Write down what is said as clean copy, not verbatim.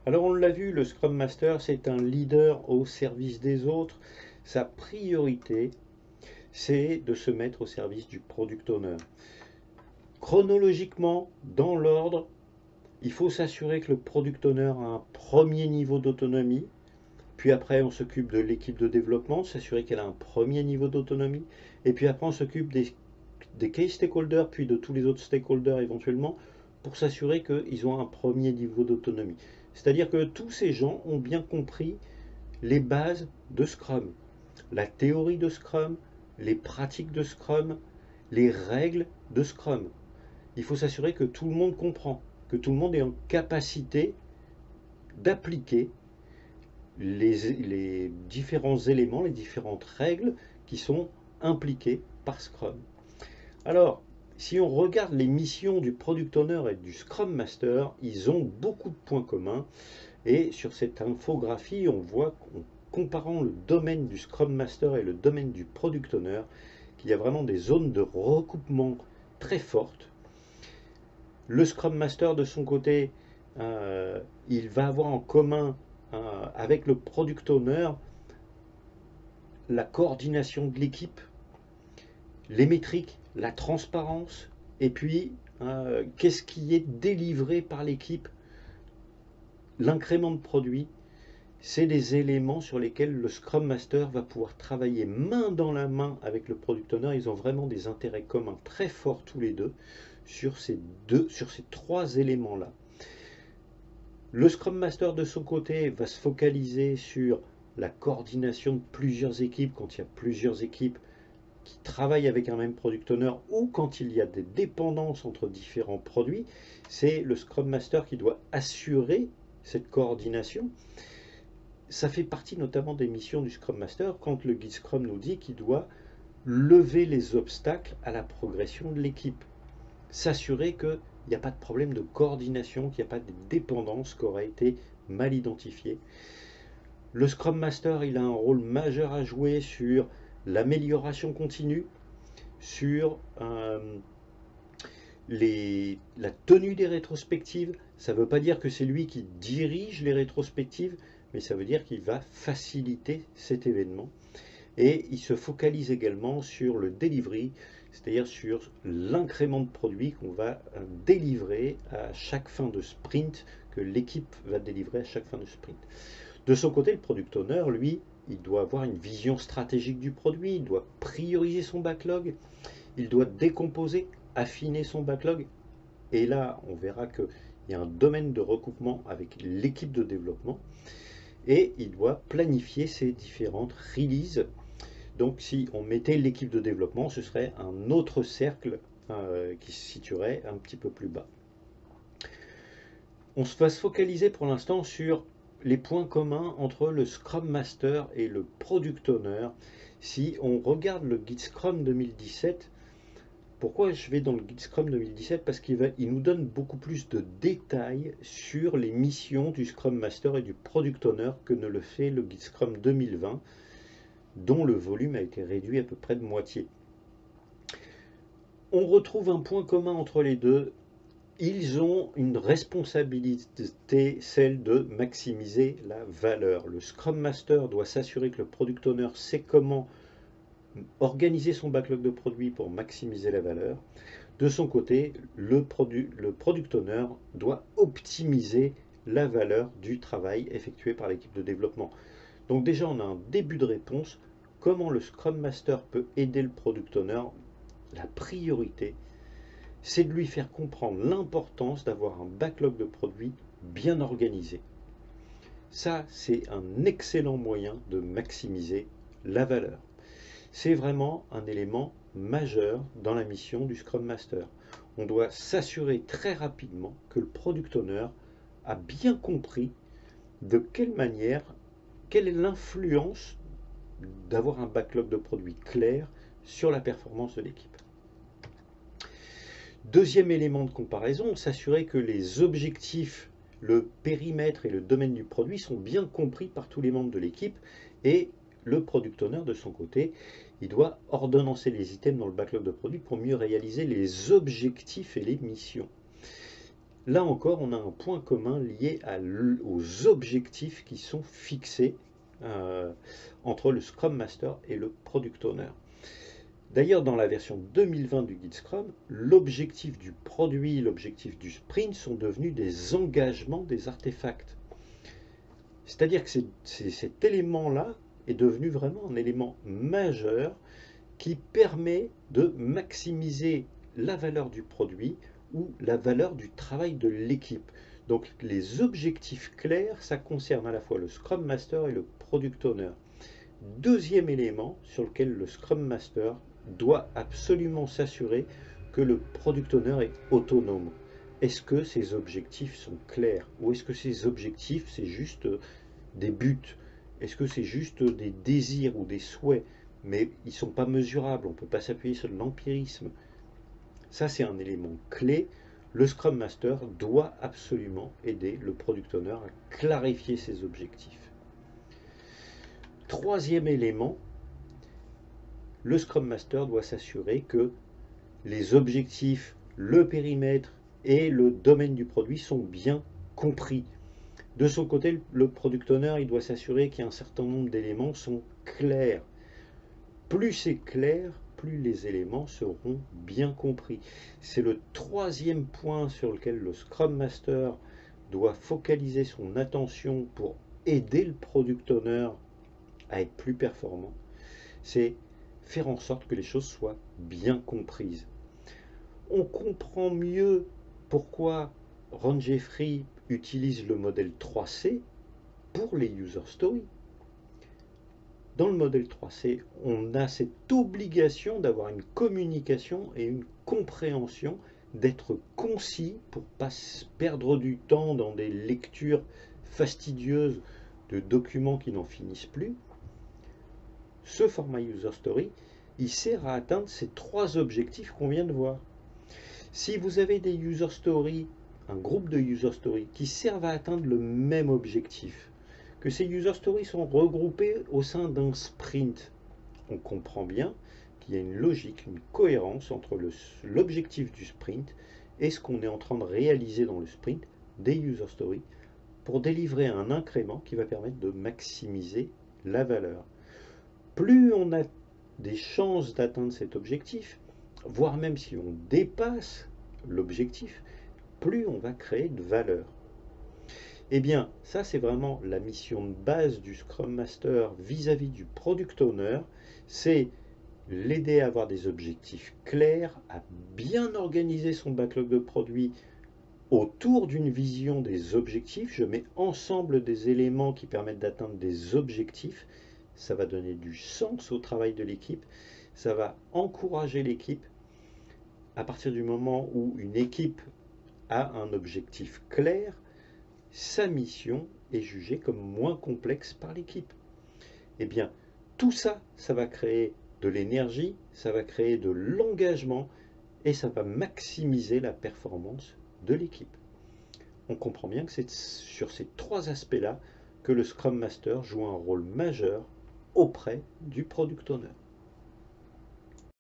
Alors on l'a vu, le Scrum Master, c'est un leader au service des autres. Sa priorité, c'est de se mettre au service du Product Owner. Chronologiquement, dans l'ordre, il faut s'assurer que le Product Owner a un premier niveau d'autonomie, puis après on s'occupe de l'équipe de développement, s'assurer qu'elle a un premier niveau d'autonomie, et puis après on s'occupe des key stakeholders, puis de tous les autres stakeholders éventuellement, pour s'assurer qu'ils ont un premier niveau d'autonomie. C'est-à-dire que tous ces gens ont bien compris les bases de Scrum, la théorie de Scrum, les pratiques de Scrum, les règles de Scrum. Il faut s'assurer que tout le monde comprend, que tout le monde est en capacité d'appliquer les différents éléments, les différentes règles qui sont impliquées par Scrum. Alors, si on regarde les missions du Product Owner et du Scrum Master, ils ont beaucoup de points communs. Et sur cette infographie, on voit qu'en comparant le domaine du Scrum Master et le domaine du Product Owner, qu'il y a vraiment des zones de recoupement très fortes. Le Scrum Master, de son côté, il va avoir en commun avec le Product Owner la coordination de l'équipe, les métriques, la transparence, et puis qu'est-ce qui est délivré par l'équipe, l'incrément de produit. C'est des éléments sur lesquels le Scrum Master va pouvoir travailler main dans la main avec le Product Owner. Ils ont vraiment des intérêts communs très forts tous les deux sur ces trois éléments-là. Le Scrum Master de son côté va se focaliser sur la coordination de plusieurs équipes quand il y a plusieurs équipes qui travaillent avec un même Product Owner ou quand il y a des dépendances entre différents produits. C'est le Scrum Master qui doit assurer cette coordination. Ça fait partie notamment des missions du Scrum Master quand le guide Scrum nous dit qu'il doit lever les obstacles à la progression de l'équipe. S'assurer qu'il n'y a pas de problème de coordination, qu'il n'y a pas de dépendance qui aurait été mal identifiée. Le Scrum Master, il a un rôle majeur à jouer sur l'amélioration continue, sur la tenue des rétrospectives. Ça ne veut pas dire que c'est lui qui dirige les rétrospectives, mais ça veut dire qu'il va faciliter cet événement. Et il se focalise également sur le delivery, c'est-à-dire sur l'incrément de produit qu'on va délivrer à chaque fin de sprint, que l'équipe va délivrer à chaque fin de sprint. De son côté, le product owner, lui, il doit avoir une vision stratégique du produit, il doit prioriser son backlog, il doit décomposer, affiner son backlog. Et là, on verra qu'il y a un domaine de recoupement avec l'équipe de développement. Et il doit planifier ses différentes releases. Donc si on mettait l'équipe de développement, ce serait un autre cercle qui se situerait un petit peu plus bas. On va se focaliser pour l'instant sur les points communs entre le Scrum Master et le Product Owner. Si on regarde le guide Scrum 2017, pourquoi je vais dans le guide Scrum 2017? Parce qu'il nous donne beaucoup plus de détails sur les missions du Scrum Master et du Product Owner que ne le fait le guide Scrum 2020, dont le volume a été réduit à peu près de moitié. On retrouve un point commun entre les deux. Ils ont une responsabilité, celle de maximiser la valeur. Le Scrum Master doit s'assurer que le Product Owner sait comment organiser son backlog de produits pour maximiser la valeur. De son côté, le Product Owner doit optimiser la valeur du travail effectué par l'équipe de développement. Donc déjà, on a un début de réponse. Comment le Scrum Master peut aider le Product Owner? La priorité, c'est de lui faire comprendre l'importance d'avoir un backlog de produits bien organisé. Ça, c'est un excellent moyen de maximiser la valeur. C'est vraiment un élément majeur dans la mission du Scrum Master. On doit s'assurer très rapidement que le Product Owner a bien compris de quelle manière, quelle est l'influence d'avoir un backlog de produits clair sur la performance de l'équipe. Deuxième élément de comparaison, s'assurer que les objectifs, le périmètre et le domaine du produit sont bien compris par tous les membres de l'équipe. Et le Product Owner, de son côté, il doit ordonnancer les items dans le backlog de produits pour mieux réaliser les objectifs et les missions. Là encore, on a un point commun lié aux objectifs qui sont fixés euh, entre le Scrum Master et le Product Owner. D'ailleurs, dans la version 2020 du guide Scrum, l'objectif du produit, l'objectif du sprint sont devenus des engagements des artefacts. C'est-à-dire que cet élément-là est devenu vraiment un élément majeur qui permet de maximiser la valeur du produit ou la valeur du travail de l'équipe. Donc les objectifs clairs, ça concerne à la fois le Scrum Master et le Product Owner. Deuxième élément sur lequel le Scrum Master doit absolument s'assurer que le Product Owner est autonome. Est-ce que ces objectifs sont clairs ou est-ce que ces objectifs, c'est juste des buts? Est-ce que c'est juste des désirs ou des souhaits, mais ils ne sont pas mesurables, on ne peut pas s'appuyer sur de l'empirisme? Ça, c'est un élément clé. Le Scrum Master doit absolument aider le Product Owner à clarifier ses objectifs. Troisième élément, le Scrum Master doit s'assurer que les objectifs, le périmètre et le domaine du produit sont bien compris. De son côté, le Product Owner, il doit s'assurer qu'un certain nombre d'éléments sont clairs. Plus c'est clair, plus les éléments seront bien compris. C'est le troisième point sur lequel le Scrum Master doit focaliser son attention pour aider le Product Owner à être plus performant. C'est faire en sorte que les choses soient bien comprises. On comprend mieux pourquoi Ron Jeffrey utilise le modèle 3C pour les user stories. Dans le modèle 3C, on a cette obligation d'avoir une communication et une compréhension, d'être concis pour ne pas perdre du temps dans des lectures fastidieuses de documents qui n'en finissent plus. Ce format user story, il sert à atteindre ces trois objectifs qu'on vient de voir. Si vous avez des user stories, un groupe de user stories qui servent à atteindre le même objectif, que ces user stories sont regroupées au sein d'un sprint, on comprend bien qu'il y a une logique, une cohérence entre l'objectif du sprint et ce qu'on est en train de réaliser dans le sprint des user stories pour délivrer un incrément qui va permettre de maximiser la valeur. Plus on a des chances d'atteindre cet objectif, voire même si on dépasse l'objectif, plus on va créer de valeur. Eh bien, ça c'est vraiment la mission de base du Scrum Master vis-à-vis du Product Owner, c'est l'aider à avoir des objectifs clairs, à bien organiser son backlog de produits autour d'une vision des objectifs. Je mets ensemble des éléments qui permettent d'atteindre des objectifs. Ça va donner du sens au travail de l'équipe, ça va encourager l'équipe. À partir du moment où une équipe a un objectif clair, sa mission est jugée comme moins complexe par l'équipe. Eh bien, tout ça, ça va créer de l'énergie, ça va créer de l'engagement et ça va maximiser la performance de l'équipe. On comprend bien que c'est sur ces trois aspects-là que le Scrum Master joue un rôle majeur auprès du Product Owner.